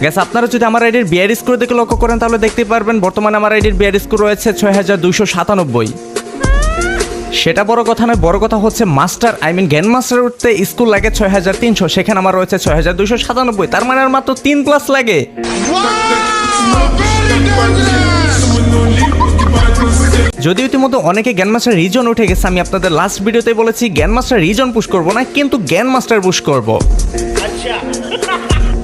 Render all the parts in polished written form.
Gas আপনারা যদি আমার আইডির বিআর স্কোর দেখে লক্ষ্য করেন তাহলে দেখতে পারবেন বর্তমানে আমার আইডির বিআর স্কোর রয়েছে 6297। সেটা বড় কথা নয়, বড় কথা হচ্ছে মাস্টার গ্র্যান্ড মাস্টার উঠতে স্কুল লাগে 6300, সেখানে আমার রয়েছে 6297, তার মানে আর মাত্র 3+ লাগে। যদিও ইতিমধ্যে অনেকে গ্র্যান্ড মাস্টার রিজন উঠে গেছে, আমি আপনাদের লাস্ট ভিডিওতে বলেছি গ্র্যান্ড মাস্টার রিজন পুশ করবো না, কিন্তু গ্র্যান্ড মাস্টার পুশ করবো।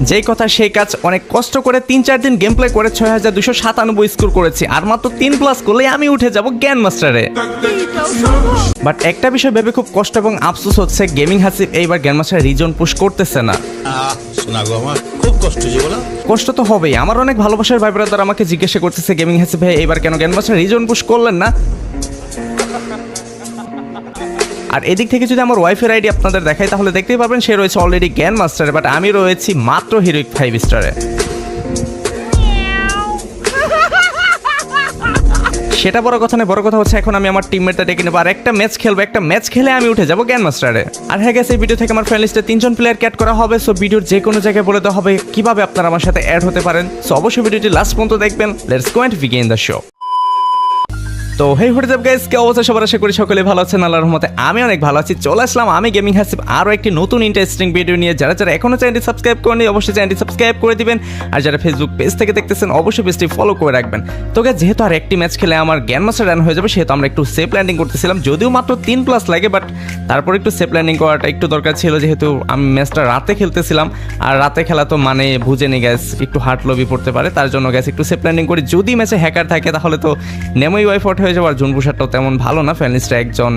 যেই কথা সেই কাজ, অনেক কষ্ট করে 3-4 দিন গেম প্লে করে 6297 স্কোর করেছি, আর মাত্র 3+ করলে আমি উঠে যাব গ্র্যান্ড মাস্টারে। বাট একটা বিষয় ভেবে খুব কষ্ট এবং আফসোস হচ্ছে, গেমিং হাসিব এইবার গ্র্যান্ড মাস্টার রিজন পুশ করতেছে না। খুব কষ্ট যে বলা, কষ্ট তো হবেই। আমার অনেক ভালোবাসার ভাই ব্রাদার আমাকে জিজ্ঞাসা করতেছে, গেমিং হাসিব ভাই এইবার কেন গ্র্যান্ড মাস্টার রিজন পুশ করলেন না? আর এদিক থেকে যদি আমার ওয়াইফের আইডি আপনাদের দেখাই তাহলে দেখতেই পাবেন সে রয়েছে অলরেডি গ্র্যান্ড মাস্টারে, বাট আমি রয়েছি মাত্র হিরোইক 5 স্টারে। সেটা বড় কথা নয়, বড় কথা হচ্ছে এখন আমি আমার টিমমেটটা ডেকে নেবো আর একটা ম্যাচ খেলবো, একটা ম্যাচ খেলে আমি উঠে যাবো গ্র্যান্ড মাস্টারে। আর হ্যাঁ গেছে, এই ভিডিও থেকে আমার ফ্রেন্ড লিস্টে 3 জন প্লেয়ার অ্যাড করা হবে, সো ভিডিওর যে কোনো জায়গায় বলে দেওয়া হবে কিভাবে আপনারা আমার সাথে অ্যাড হতে পারেন। সো অবশ্যই ভিডিওটি লাস্ট পর্যন্ত দেখবেন। Let's go and begin the show. তো হেই হোয়াটস আপ গাইস, কে অবস্থা সবার? আশা করি সকলে ভালো আছেন, আল্লাহর রহমতে আমি অনেক ভালো আছি। চলে আসলাম আমি গেমিং হাসিব আরও একটি নতুন ইন্টারেস্টিং ভিডিও নিয়ে। যারা যারা এখনো চ্যানেলটি সাবস্ক্রাইব করেনি অবশ্যই চ্যানেলটি সাবস্ক্রাইব করে দিবেন, আর যারা ফেসবুক পেজ থেকে দেখতেছেন অবশ্যই পেজটি ফলো করে রাখবেন। তো গাইস, যেহেতু আর একটি ম্যাচ খেলে আমার গ্র্যান্ড মাস্টার রান হয়ে যাবে, সেহেতু আমরা একটু সেফ ল্যান্ডিং করতেছিলাম, যদিও মাত্র 3+ লাগে, বাট তারপর একটু সেফ ল্যান্ডিং করাটা একটু দরকার ছিল, যেহেতু আমি ম্যাচটা রাতে খেলতেছিলাম, আর রাতে খেলা তো মানে বুঝে নি গ্যাস, একটু হার্ট লবি পড়তে পারে, তার জন্য গ্যাস একটু সেফ ল্যান্ডিং করি। যদি ম্যাচে হ্যাকার থাকে তাহলে তো নেমোই ওয়াইফ আউট হয়ে যাবে, আর জুনপুষারটাও তেমন ভালো না, ফ্যানলিস্টটা একজন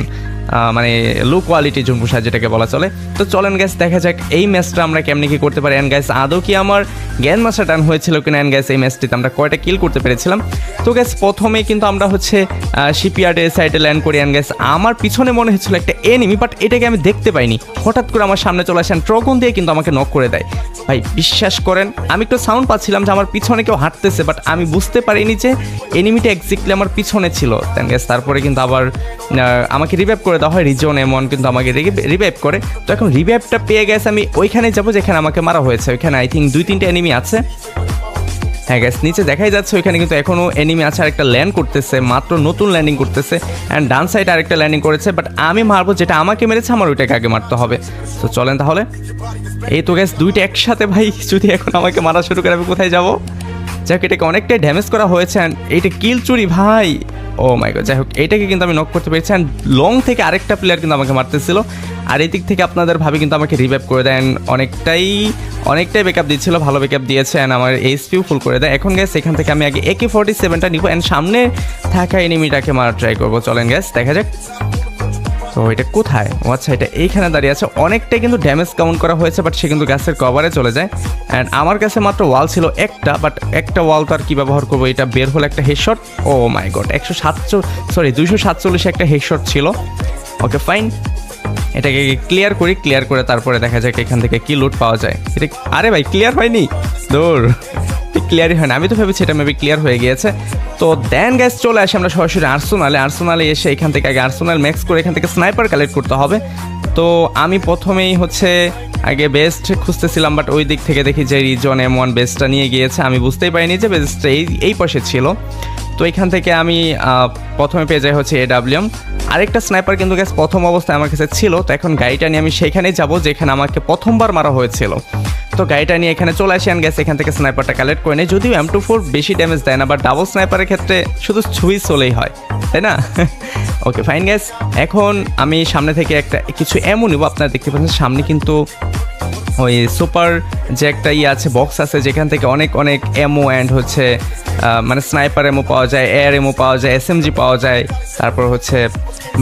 মানে লো কোয়ালিটি জুনপুষা যেটাকে বলা চলে। তো চলেন গ্যাস দেখা যাক এই ম্যাচটা আমরা কেমনি কি করতে পারি, অ্যান্ড গ্যাস আদৌ কি আমার গ্র্যান্ড মাস্টার টার্ন হয়েছিল কিনা, অ্যান্ড গ্যাস এই ম্যাচটিতে আমরা কয়টা কিল করতে পেরেছিলাম। তো গ্যাস প্রথমেই কিন্তু আমরা হচ্ছে শিপইয়ার্ডের সাইডে ল্যান্ড করি, অ্যান্ড গ্যাস আমার পিছনে মনে হচ্ছিল একটা এনিমি, বাট এটাকে আমি দেখতে পাইনি, হঠাৎ করে আমার সামনে চলে আসেন ট্রগন দিয়ে কিন্তু আমাকে নক করে দেয়। ভাই বিশ্বাস করেন আমি একটু সাউন্ড পাচ্ছিলাম যে আমার পিছনে কেউ হাঁটতেছে, বাট আমি বুঝতে পারিনি যে এনিমিটা এক্স্যাক্টলি আমার পিছনে ছিল। দেন গ্যাস তারপরে কিন্তু আবার আমাকে রিভাইভ করে দেওয়া হয়, রিজন M1 কিন্তু আমাকে রিভাইভ করে। তো এখন রিভাইভটা পেয়ে গেছে, আমি ওইখানে যাবো যেখানে আমাকে মারা হয়েছে, ওইখানে আই থিঙ্ক 2-3টা এনিমি আছে। হ্যাঁ গ্যাস, নিচে দেখাই যাচ্ছে ওইখানে কিন্তু এখনও এনিমি আছে, আরেকটা ল্যান্ড করতেছে, মাত্র নতুন ল্যান্ডিং করতেছে, অ্যান্ড ডান সাইডে আরেকটা ল্যান্ডিং করেছে, বাট আমি মারবো যেটা আমাকে মেরেছে, আমার ওইটাকে আগে মারতে হবে। তো চলেন তাহলে। এই তো গ্যাস দুইটা একসাথে, ভাই যদি এখন আমাকে মারা শুরু করে আমি কোথায় যাবো? যাই হোক, এটাকে অনেকটাই ড্যামেজ করা হয়েছে, অ্যান্ড এইটা কিল চুরি ভাই, ও মাই গড। যাই হোক, এইটাকে কিন্তু আমি নক করতে পেরেছি, অ্যান্ড লং থেকে আরেকটা প্লেয়ার কিন্তু আমাকে মারতেছিল, আর এই দিক থেকে আপনাদের ভাবি কিন্তু আমাকে রিভাইভ করে দেন, অনেকটাই ব্যাকআপ দিচ্ছিল, ভালো ব্যাকআপ দিয়েছে, অ্যান্ড আমার এইচপিও ফুল করে দেয়। এখন গ্যাস এখান থেকে আমি আগে AK-47টা নিব, অ্যান্ড সামনে থাকা এনিমিটাকে মারা ট্রাই করবো। চলেন গ্যাস দেখা যাক। তো এটা কোথায়? ও আচ্ছা, এটা এইখানে দাঁড়িয়ে আছে, অনেকটাই কিন্তু ড্যামেজ কাউন্ট করা হয়েছে, বাট সে কিন্তু গ্যাসের কভারে চলে যায়, অ্যান্ড আমার কাছে মাত্র ওয়াল ছিল একটা, বাট একটা ওয়াল তো আর কি ব্যবহার করবো, এটা বের হলো একটা হেডশট। ও মাই গড, 247 একটা হেডশট ছিল। ওকে ফাইন, এটাকে ক্লিয়ার করি, ক্লিয়ার করে তারপরে দেখা যাক এখান থেকে কি লুট পাওয়া যায়। এটা আরে ভাই ক্লিয়ার হয়নি, দৌড় ক্লিয়ারই হয় না, আমি তো ভেবেছি এটা মেবি ক্লিয়ার হয়ে গিয়েছে। তো দেন গ্যাস চলে আসে আমরা সরাসরি আর্সেনালে এসে এখান থেকে আগে আর্সেনাল ম্যাক্স করে এখান থেকে স্নাইপার কালেক্ট করতে হবে। তো আমি প্রথমেই হচ্ছে আগে বেস্ট খুঁজতেছিলাম, বাট ওই দিক থেকে দেখি যে রিজন M1 বেস্টটা নিয়ে গিয়েছে, আমি বুঝতেই পারিনি যে বেস্টটা এই পাশে ছিল। তো এখান থেকে আমি প্রথমে পেয়ে যাই হচ্ছে AWM, আরেকটা স্নাইপার কিন্তু গ্যাস প্রথম অবস্থায় আমার কাছে ছিল। তো এখন গাড়িটা নিয়ে আমি সেখানেই যাব যেখানে আমাকে প্রথমবার মারা হয়েছিল। তো গাড়িটা নিয়ে এখানে চলে আসি, অ্যান্ড গ্যাস এখান থেকে স্নাইপারটা কালেক্ট করে নেই, যদিও M24 বেশি ড্যামেজ দেয় না, বাট ডাবল স্নাইপারের ক্ষেত্রে শুধু ছুঁই চলেই হয়, তাই না? ওকে ফাইন গ্যাস, এখন আমি সামনে থেকে কিছু এমন নিব। আপনারা দেখতে পাচ্ছেন সামনে কিন্তু ওই সুপার যে একটা আছে বক্স আছে, যেখান থেকে অনেক এমো অ্যান্ড হচ্ছে মানে স্নাইপার এমো পাওয়া যায়, এয়ার এমো পাওয়া যায়, SMG পাওয়া যায়, তারপর হচ্ছে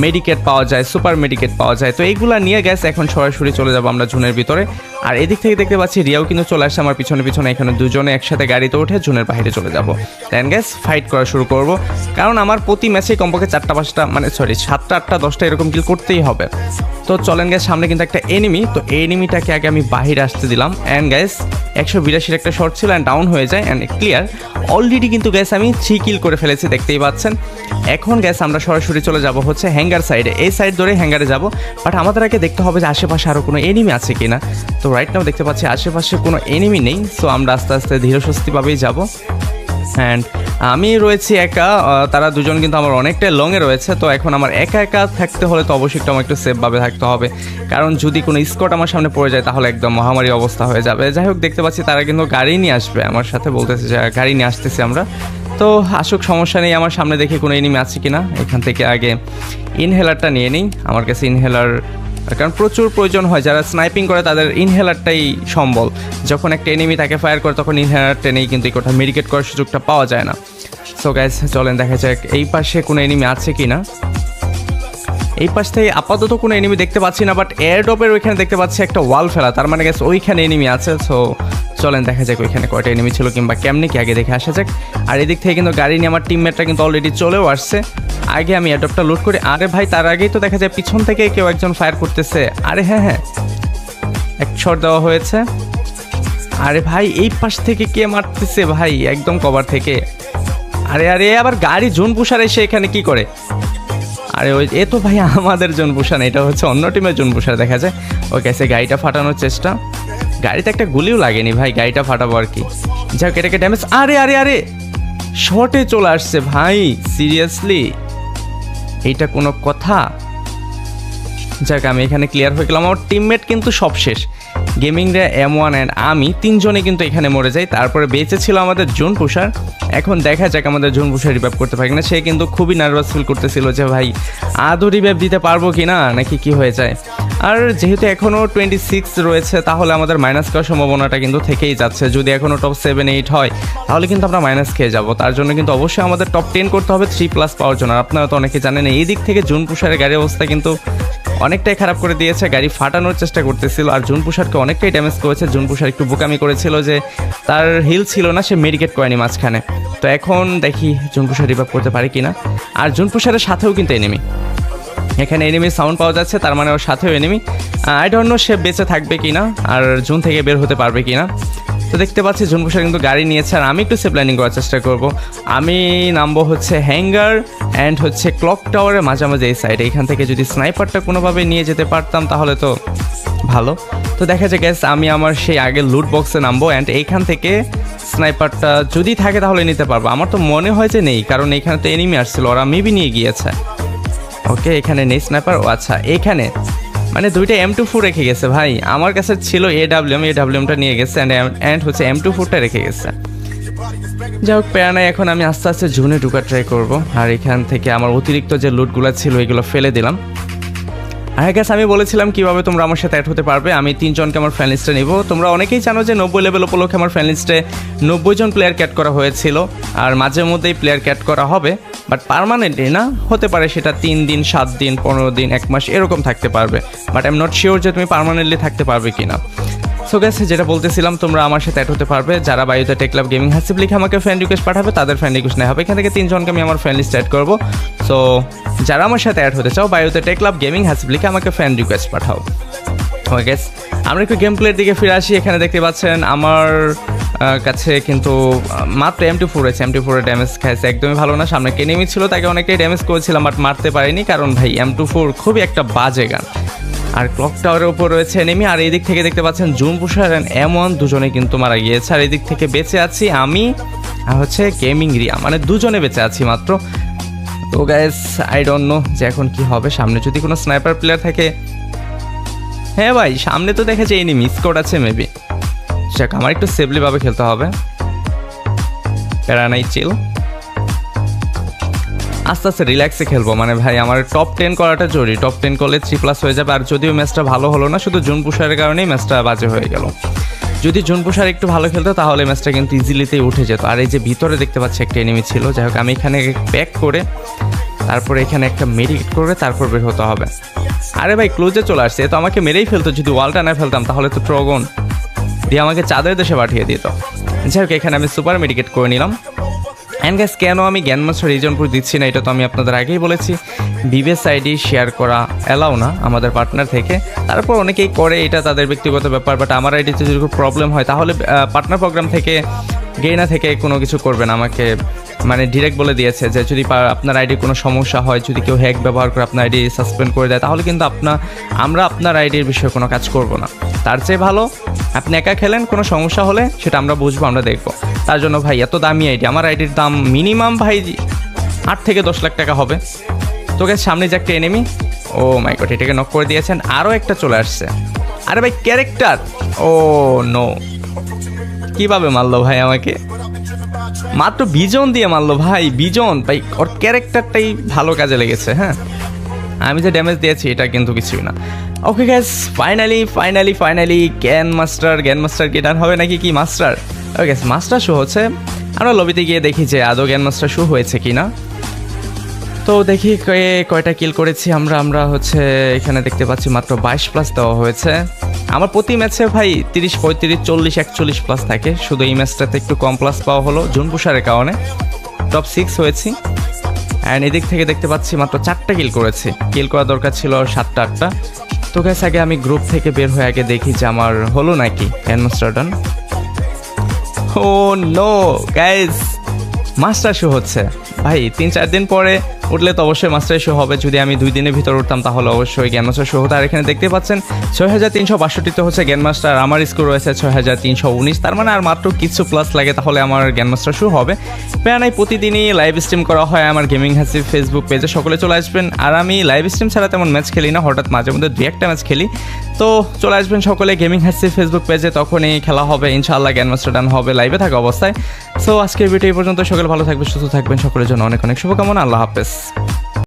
মেডিকেট পাওয়া যায়, সুপার মেডিকেট পাওয়া যায়। তো এইগুলা নিয়ে গেছে এখন সরাসরি চলে যাবো আমরা জোনের ভিতরে। আর এদিক থেকে দেখতে পাচ্ছি রিয়াও কিন্তু চলে আসছে আমার পিছনে, এখানে দুজনে একসাথে গাড়িতে উঠে জোনের বাইরে চলে যাব। দেন গ্যাস ফাইট করা শুরু করব, কারণ আমার প্রতি ম্যাচে কমপক্ষে 4-5টা মানে 7টা 8টা 10টা এরকম কিল করতেই হবে। তো চলেন গ্যাস, সামনে কিন্তু একটা এনিমি, তো এনিমিটাকে আগে আমি বাহিরে আসতে দিলাম, অ্যান্ড গ্যাস 182 একটা শট ছিল, অ্যান্ড ডাউন হয়ে যায়, অ্যান্ড ক্লিয়ার। অলরেডি কিন্তু গ্যাস আমি 3 কিল করে ফেলেছি, দেখতেই পাচ্ছেন। এখন গ্যাস আমরা সরাসরি চলে যাব হচ্ছে হ্যাঙ্গার সাইডে, এই সাইড ধরে হ্যাঙ্গারে যাব, বাট আমাদের আগে দেখতে হবে যে আশেপাশে আরও কোনো এনিমি আছে কিনা। তো রাইট নাও দেখতে পাচ্ছি আশেপাশে কোনো এনিমি নেই, সো আমরা আস্তে আস্তে ধীরে সুস্থিভাবেই যাব। অ্যান্ড আমি রয়েছি একা, তারা দুজন কিন্তু আমার অনেকটা লংয়ে রয়েছে। তো এখন আমার একা একা থাকতে হলে তো অবশ্যই একটু আমার একটু সেফভাবে থাকতে হবে, কারণ যদি কোনো স্কট আমার সামনে পড়ে যায় তাহলে একদম মহামারী অবস্থা হয়ে যাবে। যাই হোক, দেখতে পাচ্ছি তারা কিন্তু গাড়ি নিয়ে আসবে আমার সাথে, বলতেছে যে গাড়ি নিয়ে আসতেছি আমরা। তো আসুক, সমস্যা নেই। আমার সামনে দেখে কোনো এনিমি আছে কিনা, এখান থেকে আগে ইনহেলারটা নিয়ে নিই। আমার কাছে ইনহেলার কারণ প্রচুর প্রয়োজন হয়, যারা স্নাইপিং করে তাদের ইনহেলারটাই সম্বল। যখন একটা এনিমি তাকে ফায়ার করে তখন ইনহেলারটা নেই কিন্তু এই কথা মেডিকেট করার সুযোগটা পাওয়া যায় না। সো গাইস, চলেন দেখা যাক এই পাশে কোনো এনিমি আছে কি না। এই পাশ থেকে আপাতত কোনো এনিমি দেখতে পাচ্ছি না, বাট এয়ার ড্রপের ওইখানে দেখতে পাচ্ছি একটা ওয়াল ফেলা, তার মানে গেছে ওইখানে এনিমি আছে। সো চলেন দেখা যাক ওইখানে কয়টা এনিমি ছিল কিংবা কেমনি কি, আগে দেখে আসা যাক। আর এদিক থেকে কিন্তু গাড়ি নিয়ে আমার টিমমেটরা কিন্তু অলরেডি চলেও আসছে। আগে আমি এয়ারড্রপটা লুট করি। আরে ভাই, তার আগেই তো দেখা যায় পিছন থেকে কেউ একজন ফায়ার করতেছে। আরে হ্যাঁ, এক শট দেওয়া হয়েছে। আরে ভাই, এই পাশ থেকে কে মারতেছে ভাই, একদম কভার থেকে। আরে আরে, আবার গাড়ি জোন পুষার এসে এখানে কি করে? আরে ওই এ তো ভাই আমাদের জোন পুষার, এটা হচ্ছে অন্য টিমের জোন পুষার দেখা যায়। ওকে, সে গাড়িটা ফাটানোর চেষ্টা। গাড়িতে একটা গুলিও লাগেনি ভাই, গাড়িটা ফাটাবো আর কি। যাক, এটাকে ড্যামেজ। আরে আরে আরে, শর্টে চলে আসছে ভাই, সিরিয়াসলি এইটা কোনো কথা? যাক, আমি এখানে ক্লিয়ার হয়ে গেলাম। আমার টিমমেট কিন্তু সব শেষ। গেমিংরা M1 অ্যান্ড আমি তিনজনে কিন্তু এখানে মরে যাই। তারপরে বেঁচে ছিল আমাদের জোন পুষার। এখন দেখা যাক আমাদের জোন পুষার রিভাইভ করতে পারি না। সে কিন্তু খুবই নার্ভাস ফিল করতেছিল যে ভাই আদৌ রিভাইভ দিতে পারবো কি না, নাকি কি হয়ে যায়। আর যেহেতু এখনও 26 রয়েছে, তাহলে আমাদের মাইনাস খাওয়ার সম্ভাবনাটা কিন্তু থেকেই যাচ্ছে। যদি এখনও টপ 7-8 হয় তাহলে কিন্তু আমরা মাইনাস খেয়ে যাব। তার জন্য কিন্তু অবশ্যই আমাদের টপ 10 করতে হবে 3+ পাওয়ার জন্য। আপনারা তো অনেকে জানেন এই দিক থেকে জোন পুষারের গাড়ির অবস্থা কিন্তু অনেকটাই খারাপ করে দিয়েছে। গাড়ি ফাটানোর চেষ্টা করতেছিল আর জোন পুষারকে অনেকটাই ড্যামেজ করেছে। জোন পুষার একটু বোকামি করেছিল যে তার হিল ছিল না, সে মেডিকেট করেনি মাঝখানে। তো এখন দেখি জোন পুষার রিভাইভ করতে পারি কিনা। আর জোন পুষারের সাথেও কিন্তু এনিমি, এখানে এনিমি সাউন্ড পাওয়া যাচ্ছে, তার মানে ওর সাথেও এনিমি। আই ডোন্ট নো সে বেঁচে থাকবে কিনা আর জোন থেকে বের হতে পারবে কিনা। তো দেখতে পাচ্ছি জোন পুষার কিন্তু গাড়ি নিয়েছে আর আমি একটু সেফ প্ল্যানিং করার চেষ্টা করব। আমি নামবো হচ্ছে হ্যাঙ্গার অ্যান্ড হচ্ছে ক্লক টাওয়ারের মাঝামাঝি এই সাইডে। এখান থেকে যদি স্নাইপারটা কোনোভাবে নিয়ে যেতে পারতাম তাহলে তো ভালো। তো দেখা যায় গ্যাস, আমি আমার সেই আগের লুট বক্সে নামবো অ্যান্ড এইখান থেকে স্নাইপারটা যদি থাকে তাহলে নিতে পারবো। আমার তো মনে হয় যে নেই, কারণ এখানে তো এনিমি আসছিল, ওরা মেবি নিয়ে গিয়েছে। ওকে, এখানে নেই স্নাইপার। ও আচ্ছা, এখানে মানে দুইটা M24 রেখে গেছে ভাই। আমার কাছে ছিল AWMটা নিয়ে গেছে অ্যান্ড হচ্ছে M24টা রেখে গেছে। যাই হোক, প্যারা নাই। এখন আমি আস্তে আস্তে জোনে ঢুকার ট্রাই করবো। আর এখান থেকে আমার অতিরিক্ত যে লুটগুলো ছিল এগুলো ফেলে দিলাম। আর গ্যাস, আমি বলেছিলাম কিভাবে তোমরা আমার সাথে অ্যাড হতে পারবে। আমি 3 জনকে আমার ফ্যান লিস্টে নিব। তোমরা অনেকেই জানো যে 90 লেভেল উপলক্ষে আমার ফ্যান লিস্টে 90 জন প্লেয়ার ক্যাট করা হয়েছিল। আর মাঝে মধ্যেই প্লেয়ার ক্যাট করা হবে, বাট পার্মানেন্টলি না। হতে পারে সেটা 3 দিন, 7 দিন, 15 দিন, 1 মাস এরকম থাকতে পারবে। But I am not sure যে তুমি পার্মানেন্টলি থাকতে পারবে কিনা। সো গ্যাস, যেটা বলতেছিলাম, তোমরা আমার সাথে অ্যাড হতে পারবে। যারা বায়ুতে টেক ক্লাব গেমিং হাসিব লিখে আমাকে ফ্রেন্ড রিকোয়েস্ট পাঠাবে তাদের ফ্রেন্ড রিকোয়েস্ট নেওয়া হবে। এখান থেকে 3 জনকে আমি আমার ফ্রেন্ড লিস্টে অ্যাড করবো। সো যারা আমার সাথে অ্যাড হতে চাও বায়ুতে টেক ক্লাব গেমিং হাসিব লিখে আমাকে ফ্রেন্ড রিকোয়েস্ট পাঠাও। ওকে গ্যাস, আমরা একটু গেম প্লের দিকে ফিরে আসি। এখানে দেখতে পাচ্ছেন আমার কাছে কিন্তু মাত্র M24 আছে। M24 ড্যামেজ খাইছে, একদমই ভালো না। সামনে কে এনিমি ছিল, তাকে অনেকটাই ড্যামেজ করেছিলাম, বাট মারতে পারিনি, কারণ ভাই M24 খুবই একটা বাজে গান। আর ক্লক টাওয়ারের উপর রয়েছে এনিমি। আর এই দিক থেকে দেখতে পাচ্ছেন জুন পুষার অ্যান্ড M1 দুজনে কিন্তু মারা গিয়েছে। আর এই দিক থেকে বেঁচে আছি আমি আর হচ্ছে গেমিং রিয়া, মানে দুজনে বেঁচে আছি মাত্র। তো গাইস, আই ডোন্ট নো যে এখন কি হবে। সামনে যদি কোনো স্নাইপার প্লেয়ার থাকে, হ্যাঁ ভাই সামনে তো দেখা যায় এনিমি স্কোয়াড আছে মেবি। যাক, আমার একটু সেফলিভাবে খেলতে হবে। প্যারা নাই, চিল। আস্তে আস্তে রিল্যাক্সে খেলবো। মানে ভাই আমার টপ 10 করাটা জরুরি। টপ 10 করলে 3+ হয়ে যাবে। আর যদিও ম্যাচটা ভালো হলো না, শুধু জোন পুষারের কারণেই ম্যাচটা বাজে হয়ে গেল। যদি জোন পুষার একটু ভালো খেলতো তাহলে ম্যাচটা কিন্তু ইজিলিতেই উঠে যেত। আর এই যে ভিতরে দেখতে পাচ্ছি একটা এনিমি ছিল। যাই হোক, আমি এখানে ব্যাক করে তারপরে এখানে একটা মেডিকেট করে তারপর বের হতে হবে। আরে ভাই, ক্লোজে চলে আসছে, তো আমাকে মেরেই ফেলতো। যদি ওয়ালটা না ফেলতাম তাহলে তো ট্রগন দিয়ে আমাকে চাঁদের দেশে পাঠিয়ে দিত। যাই হোক, এখানে আমি সুপার মেডিকেট করে নিলাম। অ্যান্ড গ্যাস, কেন আমি গ্যানমাস্টার রিজনপুর দিচ্ছি না এটা তো আমি আপনাদের আগেই বলেছি। বিবেস আইডি শেয়ার করা অ্যালাউ না আমাদের পার্টনার থেকে। তারপর অনেকেই করে, এটা তাদের ব্যক্তিগত ব্যাপার। বাট আমার আইডিতে যদি কোনো প্রবলেম হয় তাহলে পার্টনার প্রোগ্রাম থেকে গেইনা থেকে কোনো কিছু করবে না, আমাকে মানে ডিরেক্ট বলে দিয়েছে যে যদি আপনার আইডির কোনো সমস্যা হয়, যদি কেউ হ্যাক ব্যবহার করে আপনার আইডি সাসপেন্ড করে দেয়, তাহলে কিন্তু আমরা আপনার আইডির বিষয়ে কোনো কাজ করব না। তার চেয়ে ভালো আপনি একা খেলেন, কোনো সমস্যা হলে সেটা আমরা বুঝবো, আমরা দেখবো। তার জন্য ভাই এত দামি আইডি, আমার আইডির দাম মিনিমাম ভাই 8 থেকে 10 লাখ টাকা হবে। তোকে সামনে যে একটা এনিমি, ও মাই গড, এটাকে নক করে দিয়েছেন, আরও একটা চলে আসছে। আরে ভাই ক্যারেক্টার, ও নো, কিভাবে মারলো ভাই আমাকে, মাত্র বিজন দিয়ে মারলো ভাই, বিজন ভাই, ওর ক্যারেক্টারটাই ভালো কাজে লেগেছে। হ্যাঁ, আমি যে ড্যামেজ দিয়েছি এটা কিন্তু কিছুই না। ওকে গ্যাস, ফাইনালি গ্যান মাস্টার কি ডান হবে নাকি কি মাস্টার? ওকে গ্যাস, মাস্টার শো হচ্ছে। আমরা লবিতে গিয়ে দেখি যে আদৌ গ্যান মাস্টার শো হয়েছে কি না। তো দেখি কয়টা কিল করেছি আমরা হচ্ছে এখানে দেখতে পাচ্ছি মাত্র 22+ দেওয়া হয়েছে। আমার প্রতি ম্যাচে ভাই 30, 35, 40, 41 প্লাস থাকে, শুধু এই ম্যাচটাতে একটু কম প্লাস পাওয়া হলো জুন পুষারের কারণে। টপ 6 হয়েছি। অ্যান্ড এদিক থেকে দেখতে পাচ্ছি মাত্র 4টা কিল করেছি, কিল করা দরকার ছিল 7টা 8টা। তো গ্যাস, আগে আমি গ্রুপ থেকে বের হয়ে আগে দেখি যে আমার হলো নাকি গ্যান মাস্টার ডান। ও নো গাইস, মাস্টার শো হচ্ছে ভাই। 3-4 দিন পরে উঠলে তো অবশ্যই মাস্টার শো হবে। যদি আমি 2 দিনের ভিতর উঠতাম তাহলে অবশ্যই গ্যান মাস্টার শো হতো। আর এখানে দেখতে পাচ্ছেন 6362 হচ্ছে গ্যান মাস্টার, আমার স্কোর রয়েছে 6319। তার মানে আর মাত্র কিছু প্লাস লাগে, তাহলে আমার গ্যান মাস্টার শো হবে। প্রায় প্রতিদিনই লাইভ স্ট্রিম করা হয় আমার গেমিং হাসিব ফেসবুক পেজে, সকলে চলে আসবেন। আর আমি লাইভ স্ট্রিম ছাড়া তেমন ম্যাচ খেলি না, হঠাৎ মাঝে মধ্যে 2-1টা ম্যাচ খেলি। তো চলে আসবেন সকলে গেমিং হাসিব ফেসবুক পেজে, তখনই খেলা হবে ইনশাআল্লাহ, গ্যান মাস্টার ডান হবে লাইভে থাকা অবস্থায়। সো আজকের ভিডিও এই পর্যন্ত, সকলে ভালো থাকবেন, সুস্থ থাকবেন, সকলের জন্য অনেক অনেক শুভকামনা। আল্লাহ হাফেজ।